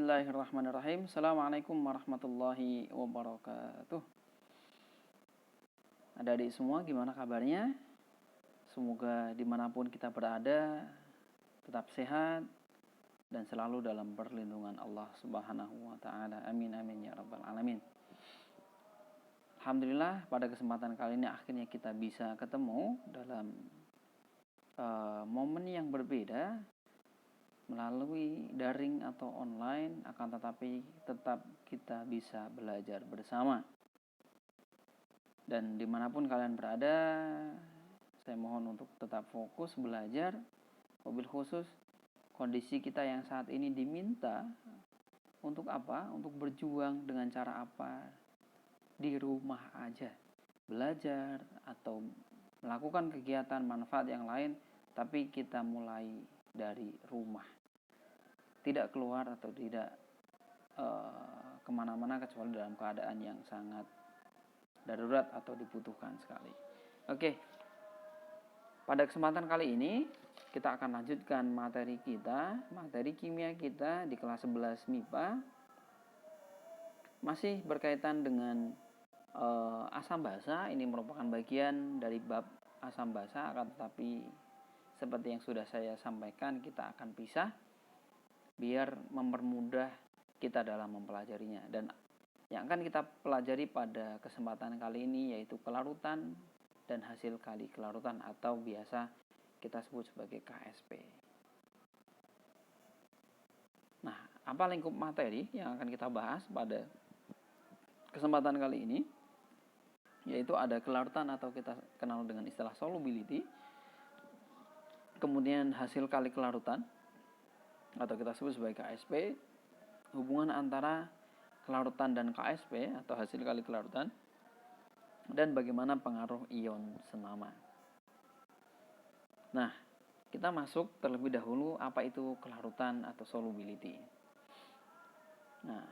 Bismillahirrahmanirrahim. Assalamualaikum warahmatullahi wabarakatuh. Adik-adik semua, gimana kabarnya? Semoga dimanapun kita berada tetap sehat dan selalu dalam perlindungan Allah Subhanahu wa Ta'ala. Amin amin ya rabbal alamin. Alhamdulillah, pada kesempatan kali ini akhirnya kita bisa ketemu dalam momen yang berbeda melalui daring atau online, akan tetapi tetap kita bisa belajar bersama. Dan dimanapun kalian berada, saya mohon untuk tetap fokus belajar. Wabil khusus kondisi kita yang saat ini diminta untuk apa? Untuk berjuang dengan cara apa? Di rumah aja belajar atau melakukan kegiatan manfaat yang lain, tapi kita mulai dari rumah, tidak keluar atau tidak kemana-mana kecuali dalam keadaan yang sangat darurat atau dibutuhkan sekali. Oke, pada kesempatan kali ini kita akan lanjutkan materi kimia kita di kelas 11 MIPA, masih berkaitan dengan asam basa. Ini merupakan bagian dari bab asam basa, akan tetapi seperti yang sudah saya sampaikan, kita akan pisah biar mempermudah kita dalam mempelajarinya. Dan yang akan kita pelajari pada kesempatan kali ini yaitu kelarutan dan hasil kali kelarutan, atau biasa kita sebut sebagai KSP. Nah, apa lingkup materi yang akan kita bahas pada kesempatan kali ini? Yaitu ada kelarutan atau kita kenal dengan istilah solubility, kemudian hasil kali kelarutan atau kita sebut sebagai KSP, hubungan antara kelarutan dan KSP atau hasil kali kelarutan, dan bagaimana pengaruh ion senama. Nah, kita masuk terlebih dahulu apa itu kelarutan atau solubility. Nah,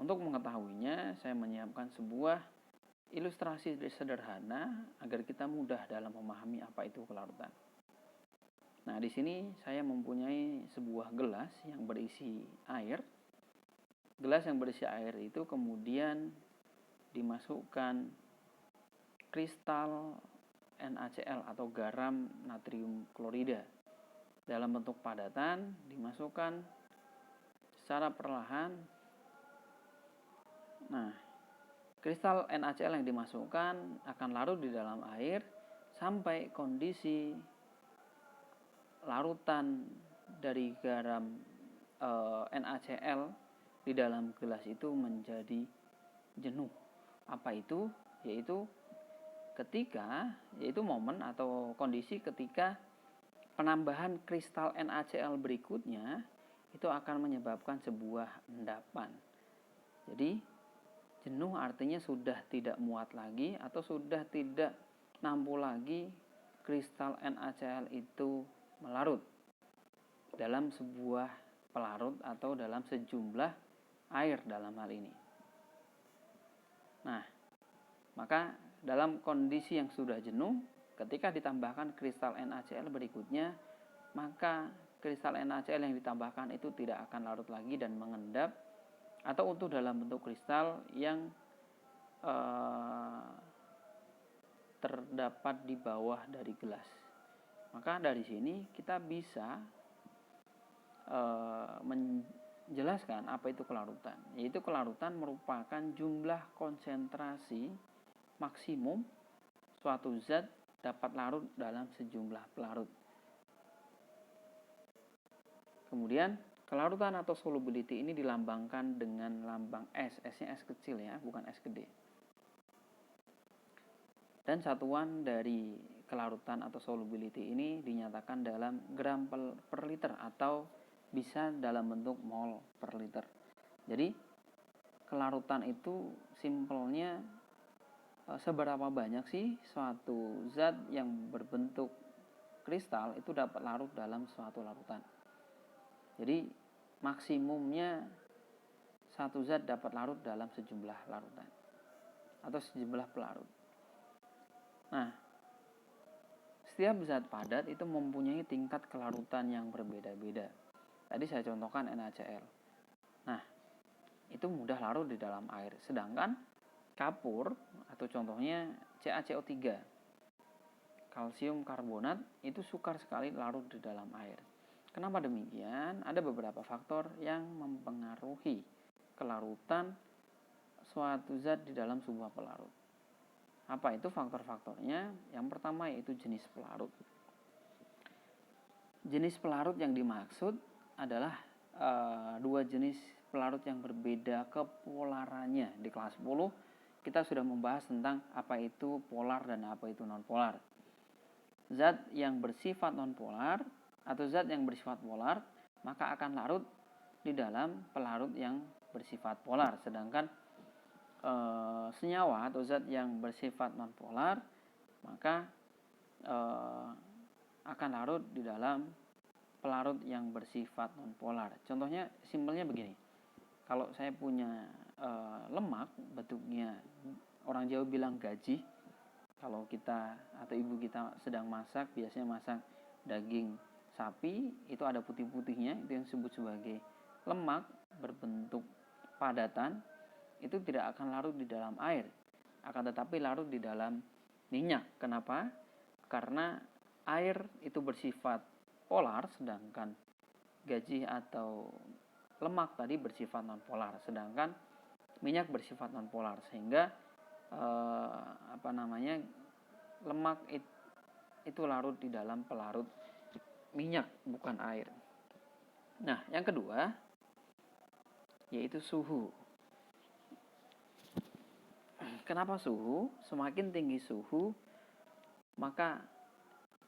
untuk mengetahuinya saya menyiapkan sebuah ilustrasi sederhana agar kita mudah dalam memahami apa itu kelarutan. Nah, di sini saya mempunyai sebuah gelas yang berisi air. Gelas yang berisi air itu kemudian dimasukkan kristal NaCl atau garam natrium klorida dalam bentuk padatan, dimasukkan secara perlahan. Nah, kristal NaCl yang dimasukkan akan larut di dalam air sampai kondisi larutan dari garam NaCl di dalam gelas itu menjadi jenuh. Apa itu? Yaitu momen atau kondisi ketika penambahan kristal NaCl berikutnya itu akan menyebabkan sebuah endapan. Jadi jenuh artinya sudah tidak muat lagi atau sudah tidak mampu lagi kristal NaCl itu melarut dalam sebuah pelarut atau dalam sejumlah air dalam hal ini. Nah, maka dalam kondisi yang sudah jenuh, ketika ditambahkan kristal NaCl berikutnya, maka kristal NaCl yang ditambahkan itu tidak akan larut lagi dan mengendap atau utuh dalam bentuk kristal yang terdapat di bawah dari gelas. Maka dari sini kita bisa menjelaskan apa itu kelarutan. Yaitu kelarutan merupakan jumlah konsentrasi maksimum suatu zat dapat larut dalam sejumlah pelarut. Kemudian kelarutan atau solubility ini dilambangkan dengan lambang S. S-nya S kecil ya, bukan S gede. Dan satuan dari kelarutan atau solubility ini dinyatakan dalam gram per liter atau bisa dalam bentuk mol per liter. Jadi kelarutan itu simpelnya seberapa banyak sih suatu zat yang berbentuk kristal itu dapat larut dalam suatu larutan. Jadi maksimumnya satu zat dapat larut dalam sejumlah larutan atau sejumlah pelarut. Nah, setiap zat padat itu mempunyai tingkat kelarutan yang berbeda-beda. Tadi saya contohkan NaCl. Nah, itu mudah larut di dalam air. Sedangkan kapur atau contohnya CaCO3, kalsium karbonat, itu sukar sekali larut di dalam air. Kenapa demikian? Ada beberapa faktor yang mempengaruhi kelarutan suatu zat di dalam sebuah pelarut. Apa itu faktor-faktornya? Yang pertama yaitu jenis pelarut. Jenis pelarut yang dimaksud adalah dua jenis pelarut yang berbeda kepolarannya. Di kelas 10 kita sudah membahas tentang apa itu polar dan apa itu nonpolar. Zat yang bersifat nonpolar atau zat yang bersifat polar maka akan larut di dalam pelarut yang bersifat polar. Sedangkan senyawa atau zat yang bersifat nonpolar maka akan larut di dalam pelarut yang bersifat nonpolar. Contohnya simpelnya begini. Kalau saya punya lemak, bentuknya orang Jawa bilang gaji. Kalau kita atau ibu kita sedang masak, biasanya masak daging sapi, itu ada putih-putihnya, itu yang disebut sebagai lemak berbentuk padatan, itu tidak akan larut di dalam air, akan tetapi larut di dalam minyak. Kenapa? Karena air itu bersifat polar, sedangkan gaji atau lemak tadi bersifat nonpolar, sedangkan minyak bersifat nonpolar, sehingga lemak itu larut di dalam pelarut minyak, bukan air. Nah, yang kedua yaitu suhu. Kenapa suhu? Semakin tinggi suhu, maka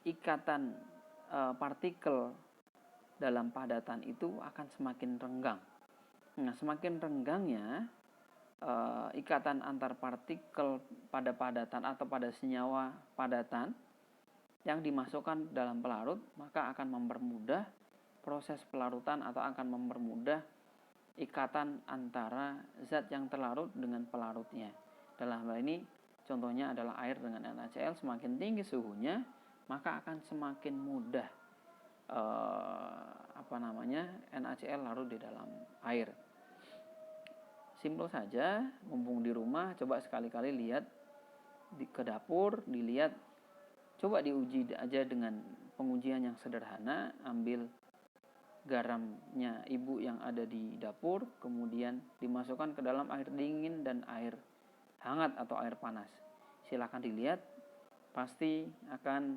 ikatan partikel dalam padatan itu akan semakin renggang. Nah, semakin renggangnya ikatan antar partikel pada padatan atau pada senyawa padatan yang dimasukkan dalam pelarut, maka akan mempermudah proses pelarutan atau akan mempermudah ikatan antara zat yang terlarut dengan pelarutnya. Dalam hal ini contohnya adalah air dengan NaCl. Semakin tinggi suhunya maka akan semakin mudah NaCl larut di dalam air. Simpel saja, mumpung di rumah, coba sekali-kali lihat ke dapur, coba diuji aja dengan pengujian yang sederhana. Ambil garamnya ibu yang ada di dapur, kemudian dimasukkan ke dalam air dingin dan air hangat atau air panas. Silakan dilihat, pasti akan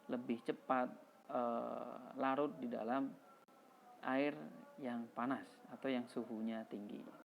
lebih cepat larut di dalam air yang panas atau yang suhunya tinggi.